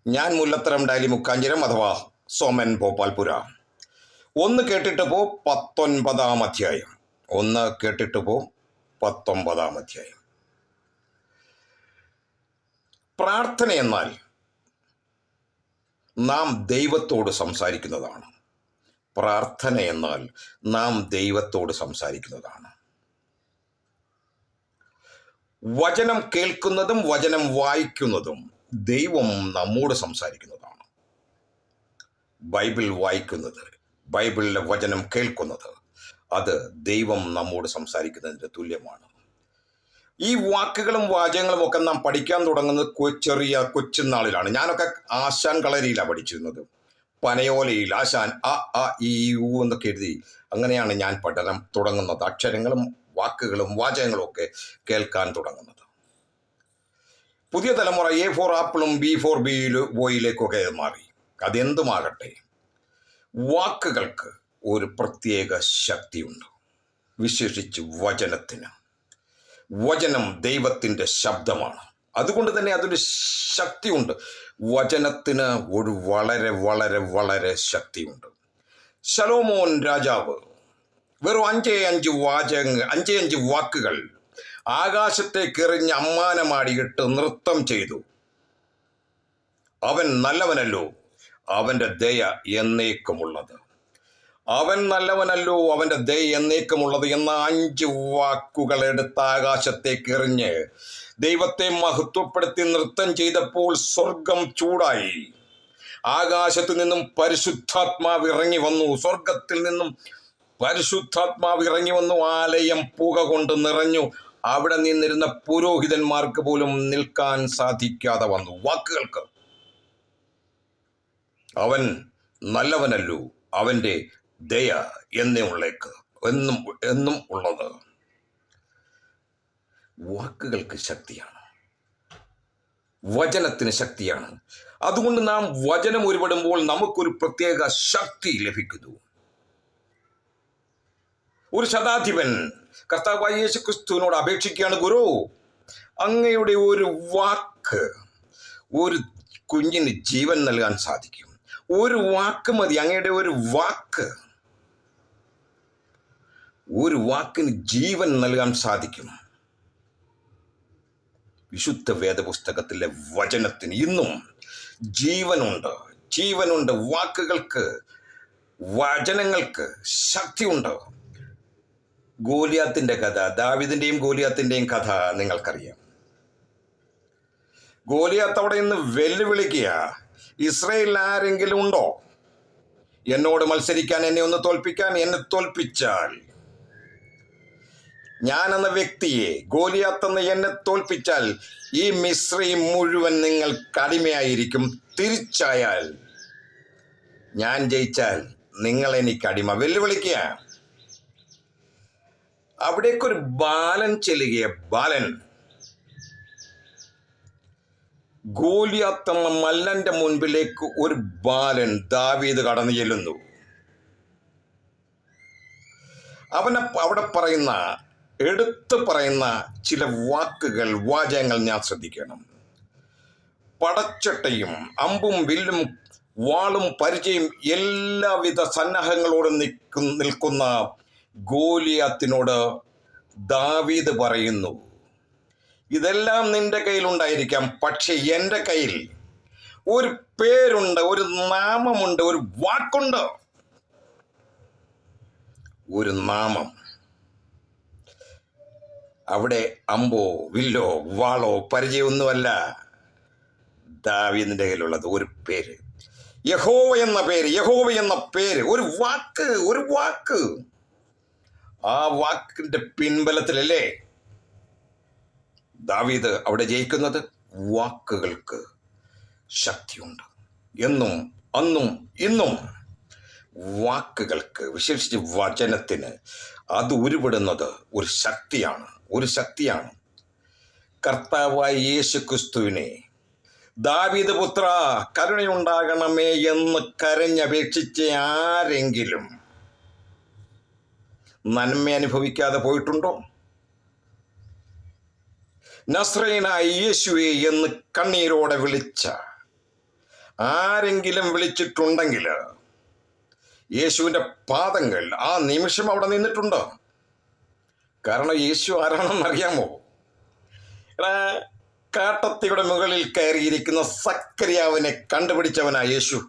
ഞാൻ മുല്ലത്തരം ഡാലി മുക്കാഞ്ചിരം അഥവാ സോമൻ ഭോപ്പാൽപുര. ഒന്ന് കേട്ടിട്ട് പോ 19-ാം അധ്യായം. ഒന്ന് കേട്ടിട്ട് പോ 19-ാം അധ്യായം. പ്രാർത്ഥന എന്നാൽ നാം ദൈവത്തോട് സംസാരിക്കുന്നതാണ്. പ്രാർത്ഥന എന്നാൽ നാം ദൈവത്തോട് സംസാരിക്കുന്നതാണ്. വചനം കേൾക്കുന്നതും വചനം വായിക്കുന്നതും ദൈവം നമ്മോട് സംസാരിക്കുന്നതാണ്. ബൈബിൾ വായിക്കുന്നത്, ബൈബിളിലെ വചനം കേൾക്കുന്നത്, അത് ദൈവം നമ്മോട് സംസാരിക്കുന്നതിന് തുല്യമാണ്. ഈ വാക്കുകളും വാചകങ്ങളും ഒക്കെ നാം പഠിക്കാൻ തുടങ്ങുന്നത് ചെറിയ കൊച്ചുനാളിലാണ്. ഞാനൊക്കെ ആശാൻ കളരിയിലാണ് പഠിച്ചിരുന്നത്. പനയോലയിൽ ആശാൻ അ ആ ഇ ഊ എന്നൊക്കെ എഴുതി അങ്ങനെയാണ് ഞാൻ പഠനം തുടങ്ങുന്നത്. അക്ഷരങ്ങളും വാക്കുകളും വാചകങ്ങളും ഒക്കെ കേൾക്കാൻ തുടങ്ങുന്നത്. പുതിയ തലമുറ A ഫോർ ആപ്പിളും B ഫോർ ബോയിലേക്കൊക്കെ മാറി. അതെന്തുമാകട്ടെ, വാക്കുകൾക്ക് ഒരു പ്രത്യേക ശക്തിയുണ്ട്. വിശേഷിച്ച് വചനത്തിന്. വചനം ദൈവത്തിൻ്റെ ശബ്ദമാണ്. അതുകൊണ്ട് തന്നെ അതൊരു ശക്തിയുണ്ട്. വചനത്തിന് ഒരു വളരെ വളരെ വളരെ ശക്തിയുണ്ട്. ശലോമോൻ രാജാവ് വെറും 5 വാക്കുകൾ ആകാശത്തേക്കെറിഞ്ഞ് അമ്മാനമാടിയിട്ട് നൃത്തം ചെയ്തു. അവൻ നല്ലവനല്ലോ, അവൻ്റെ ദയ എന്നേക്കുമുള്ളത്. അവൻ നല്ലവനല്ലോ, അവൻ്റെ ദയ എന്നേക്കുമുള്ളത് എന്ന 5 വാക്കുകൾ എടുത്ത് ആകാശത്തേക്കെറിഞ്ഞ് ദൈവത്തെ മഹത്വപ്പെടുത്തി നൃത്തം ചെയ്തപ്പോൾ സ്വർഗം ചൂടായി. ആകാശത്തു നിന്നും പരിശുദ്ധാത്മാവ് ഇറങ്ങി വന്നു. സ്വർഗത്തിൽ നിന്നും പരിശുദ്ധാത്മാവ് ഇറങ്ങി വന്നു. ആലയം പുക കൊണ്ട് നിറഞ്ഞു. അവിടെ നിന്നിരുന്ന പുരോഹിതന്മാർക്ക് പോലും നിൽക്കാൻ സാധിക്കാതെ വന്നു. വാക്കുകൾക്ക് അവൻ നല്ലവനല്ലോ, അവൻ്റെ ദയ എന്നും ഉള്ളത്. വാക്കുകൾക്ക് ശക്തിയാണ്, വചനത്തിന് ശക്തിയാണ്. അതുകൊണ്ട് നാം വചനം ഉരുവിടുമ്പോൾ നമുക്കൊരു പ്രത്യേക ശക്തി ലഭിക്കുന്നു. ഒരു ശതാധിപൻ കർത്താവായ യേശുക്രിസ്തുവിനോട് അപേക്ഷിക്കുകയാണ്, ഗുരു, അങ്ങയുടെ ഒരു വാക്ക് ഒരു കുഞ്ഞിന് ജീവൻ നൽകാൻ സാധിക്കും. ഒരു വാക്ക് മതി, അങ്ങയുടെ ഒരു വാക്കിന് ജീവൻ നൽകാൻ സാധിക്കും. വിശുദ്ധ വേദപുസ്തകത്തിലെ വചനത്തിന് ഇന്നും ജീവനുണ്ട്. വാക്കുകൾക്ക്, വചനങ്ങൾക്ക് ശക്തിയുണ്ട്. ഗോലിയാത്തിന്റെ കഥ, ദാവീദിന്റെയും ഗോലിയാത്തിന്റെയും കഥ നിങ്ങൾക്കറിയാം. ഗോലിയാത്ത് അവിടെ നിന്ന് വെല്ലുവിളിക്കുക, ഇസ്രായേലിൽ ആരെങ്കിലും ഉണ്ടോ എന്നോട് മത്സരിക്കാൻ, എന്നെ ഒന്ന് തോൽപ്പിക്കാൻ? എന്നെ തോൽപ്പിച്ചാൽ, ഞാൻ എന്ന വ്യക്തിയെ, ഗോലിയാത്ത് എന്ന എന്നെ തോൽപ്പിച്ചാൽ ഈ മിസ്രയീം മുഴുവൻ നിങ്ങൾക്ക് അടിമയായിരിക്കും. തിരിച്ചായാൽ, ഞാൻ ജയിച്ചാൽ നിങ്ങൾ എനിക്ക് അടിമ. വെല്ലുവിളിക്കുക. അവിടേക്കൊരു ബാലൻ ചെല്ലുകയെ, ബാലൻ ഗോലിയാത്ത് എന്ന മല്ലന്റെ മുൻപിലേക്ക് ഒരു ബാലൻ ദാവീദ് കടന്നു ചെല്ലുന്നു. അവിടെ എടുത്തു പറയുന്ന ചില വാക്കുകൾ, വാചകങ്ങൾ ഞാൻ ശ്രദ്ധിക്കണം. പടച്ചട്ടയും അമ്പും വില്ലും വാളും പരിചയം എല്ലാവിധ സന്നാഹങ്ങളോടും നിൽക്കുന്ന ഗോലിയാത്തിനോട് ദാവീദ് പറയുന്നു, ഇതെല്ലാം നിന്റെ കയ്യിലുണ്ടായിരിക്കാം, പക്ഷെ എൻ്റെ കയ്യിൽ ഒരു പേരുണ്ട്, ഒരു നാമമുണ്ട്, ഒരു വാക്കുണ്ട്, ഒരു നാമം. അവിടെ അമ്പോ വില്ലോ വാളോ പരിചയമൊന്നുമല്ല. ദാവീദിന്റെ കയ്യിലുള്ളത് ഒരു പേര്, യഹോവ എന്ന പേര്, ഒരു വാക്ക്. ആ വാക്കിന്റെ പിൻബലത്തിലല്ലേ ദാവീദ് അവിടെ ജയിക്കുന്നത്. വാക്കുകൾക്ക് ശക്തിയുണ്ട്. എന്നും അന്നും ഇന്നും വാക്കുകൾക്ക്, വിശേഷിച്ച് വചനത്തിന്, അത് ഉരുവിടുന്നത് ഒരു ശക്തിയാണ്. കർത്താവായ യേശുക്രിസ്തുവിനെ ദാവീദ് പുത്ര കരുണയുണ്ടാകണമേ എന്ന് കരഞ്ഞപേക്ഷിച്ച ആരെങ്കിലും നന്മ അനുഭവിക്കാതെ പോയിട്ടുണ്ടോ? നസ്രയനായ യേശുവേ എന്ന് കണ്ണീരോടെ വിളിച്ച ആരെങ്കിലും വിളിച്ചിട്ടുണ്ടെങ്കിൽ യേശുവിൻ്റെ പാദങ്ങൾ ആ നിമിഷം അവിടെ നിന്നിട്ടുണ്ട്. കാരണം യേശു ആരാണെന്നറിയാമോ? കാട്ടത്തിയുടെ മുകളിൽ കയറിയിരിക്കുന്ന സക്കറിയാവിനെ കണ്ടുപിടിച്ചവനാ യേശു.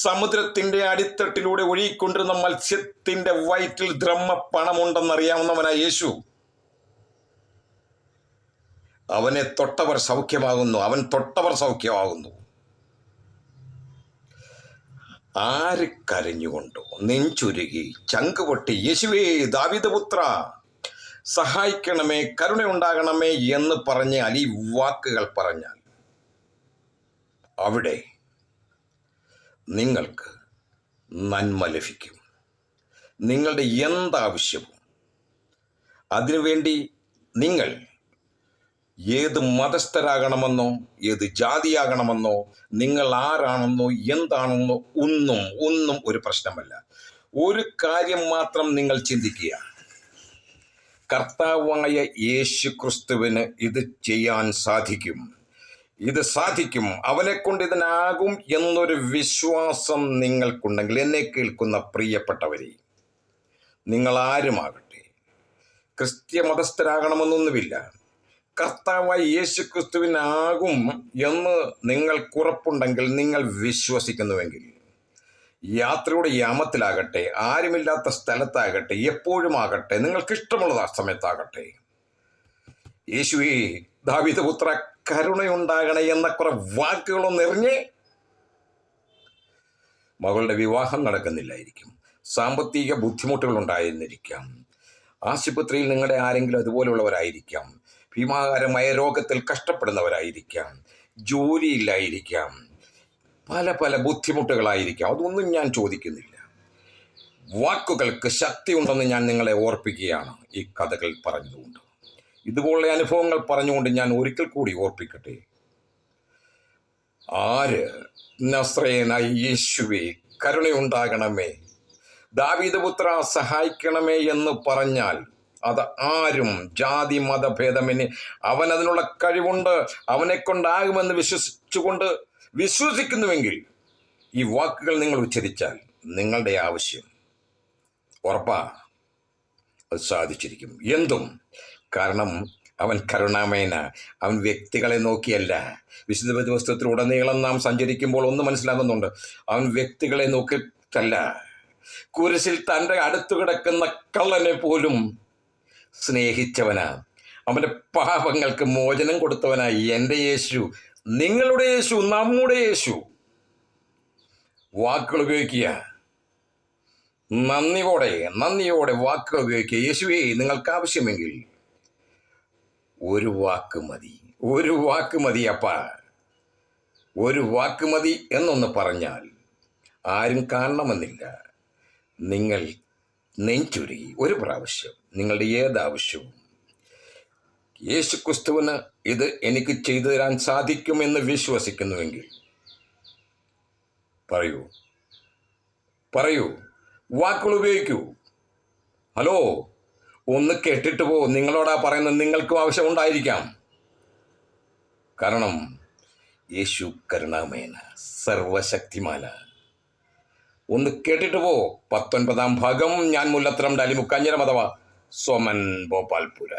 സമുദ്രത്തിന്റെ അടിത്തട്ടിലൂടെ ഒഴുകിക്കൊണ്ടിരുന്ന മത്സ്യത്തിന്റെ വയറ്റിൽ ദ്രഹ്മപ്പണമുണ്ടെന്നറിയാവുന്നവനാ യേശു. അവനെ തൊട്ടവർ സൗഖ്യമാകുന്നു, അവൻ തൊട്ടവർ സൗഖ്യമാകുന്നു. ആര് കരഞ്ഞുകൊണ്ടോ നെഞ്ചുരുകി ചങ്കുപൊട്ടി യേശുവേ ദാവീദ് പുത്ര സഹായിക്കണമേ, കരുണയുണ്ടാകണമേ എന്ന് പറഞ്ഞ് അലി വാക്കുകൾ പറഞ്ഞാൽ അവിടെ നിങ്ങൾക്ക് നന്മ ലഭിക്കും. നിങ്ങളുടെ എന്താവശ്യവും അതിനുവേണ്ടി നിങ്ങൾ ഏത് മതസ്ഥരാകണമെന്നോ ഏത് ജാതിയാകണമെന്നോ നിങ്ങൾ ആരാണെന്നോ എന്താണെന്നോ ഒന്നും ഒരു പ്രശ്നമല്ല. ഒരു കാര്യം മാത്രം നിങ്ങൾ ചിന്തിക്കുക, കർത്താവായ യേശു ക്രിസ്തുവിന് ഇത് ചെയ്യാൻ സാധിക്കും, ഇത് സാധിക്കും, അവനെ കൊണ്ട് ഇതിനാകും എന്നൊരു വിശ്വാസം നിങ്ങൾക്കുണ്ടെങ്കിൽ, എന്നെ കേൾക്കുന്ന പ്രിയപ്പെട്ടവരെ, നിങ്ങൾ ആരുമാകട്ടെ, ക്രിസ്ത്യ മതസ്ഥരാകണമെന്നൊന്നുമില്ല, കർത്താവായ യേശു ക്രിസ്തുവിനാകും എന്ന് നിങ്ങൾക്കുറപ്പുണ്ടെങ്കിൽ, നിങ്ങൾ വിശ്വസിക്കുന്നുവെങ്കിൽ, യാത്രയുടെ യാമത്തിലാകട്ടെ, ആരുമില്ലാത്ത സ്ഥലത്താകട്ടെ, എപ്പോഴുമാകട്ടെ, നിങ്ങൾക്കിഷ്ടമുള്ള സമയത്താകട്ടെ, യേശുവേ ദാവീദ് പുത്ര കരുണയുണ്ടാകണേ എന്ന കുറെ വാക്കുകളൊന്നെറിഞ്ഞ് മകളുടെ വിവാഹം നടക്കുന്നില്ലായിരിക്കും, സാമ്പത്തിക ബുദ്ധിമുട്ടുകൾ ഉണ്ടായിരുന്നിരിക്കാം, ആശുപത്രിയിൽ നിങ്ങളുടെ ആരെങ്കിലും അതുപോലുള്ളവരായിരിക്കാം, ഭീമാകാരമായ രോഗത്തിൽ കഷ്ടപ്പെടുന്നവരായിരിക്കാം, ജോലിയില്ലായിരിക്കാം, പല പല ബുദ്ധിമുട്ടുകളായിരിക്കാം. അതൊന്നും ഞാൻ ചോദിക്കുന്നില്ല. വാക്കുകൾക്ക് ശക്തിയുണ്ടെന്ന് ഞാൻ നിങ്ങളെ ഓർപ്പിക്കുകയാണ് ഈ കഥകൾ പറഞ്ഞുകൊണ്ട്. ഇതുപോലുള്ള അനുഭവങ്ങൾ പറഞ്ഞുകൊണ്ട് ഞാൻ ഒരിക്കൽ കൂടി ഓർപ്പിക്കട്ടെ. ആര് നസ്രയനായ യേശുവേ കരുണയുണ്ടാകണമേ, ദാവീദ് പുത്ര സഹായിക്കണമേ എന്ന് പറഞ്ഞാൽ അത് ആരും ജാതി മതഭേദമെന്നെ അവൻ അതിനുള്ള കഴിവുണ്ട്, അവനെ കൊണ്ടാകുമെന്ന് വിശ്വസിക്കുന്നുവെങ്കിൽ ഈ വാക്കുകൾ നിങ്ങൾ ഉച്ചരിച്ചാൽ നിങ്ങളുടെ ആവശ്യം ഉറപ്പാ അത് സാധിച്ചിരിക്കും. എന്തും കാരണം അവൻ കരുണാമയന, അവൻ വ്യക്തികളെ നോക്കിയല്ല. വിശുദ്ധ വേദപുസ്തകത്തിലുടനീളം നാം സഞ്ചരിക്കുമ്പോൾ ഒന്ന് മനസ്സിലാകുന്നുണ്ട്, അവൻ വ്യക്തികളെ നോക്കിയിട്ടല്ല, കുരിശിൽ തൻ്റെ അടുത്തു കിടക്കുന്ന കള്ളനെ പോലും സ്നേഹിച്ചവനാ, അവൻ്റെ പാപങ്ങൾക്ക് മോചനം കൊടുത്തവനായി എൻ്റെ യേശു, നിങ്ങളുടെ യേശു, നമ്മുടെ യേശു. വാക്കുകൾ ഉപയോഗിക്കുക, നന്ദിയോടെ വാക്കുകൾ ഉപയോഗിക്കുക. യേശുവേ നിങ്ങൾക്ക് ആവശ്യമെങ്കിൽ ഒരു വാക്ക് മതി അപ്പാ, ഒരു വാക്ക് മതി എന്നൊന്ന് പറഞ്ഞാൽ ആരും കാണണമെന്നില്ല. നിങ്ങൾ നെഞ്ചുരുകി ഒരു പ്രാവശ്യം നിങ്ങളുടെ ഏതാവശ്യവും യേശു ക്രിസ്തുവിന് ഇത് എനിക്ക് ചെയ്തു തരാൻ സാധിക്കുമെന്ന് വിശ്വസിക്കുന്നുവെങ്കിൽ പറയൂ, വാക്കുകൾ ഉപയോഗിക്കൂ. ഹലോ, ഒന്ന് കേട്ടിട്ട് പോ. നിങ്ങളോടാ പറയുന്നത്, നിങ്ങൾക്കും ആവശ്യമുണ്ടായിരിക്കാം. കാരണം യേശു കരുണാമയന, സർവശക്തിമാന. ഒന്ന് കേട്ടിട്ട് പോ. 19-ാം ഭാഗം ഞാൻ മുല്ലത്തരം ഡാലിമുക്കാഞ്ഞിരം അഥവാ സോമൻ ഭോപ്പാൽപുര.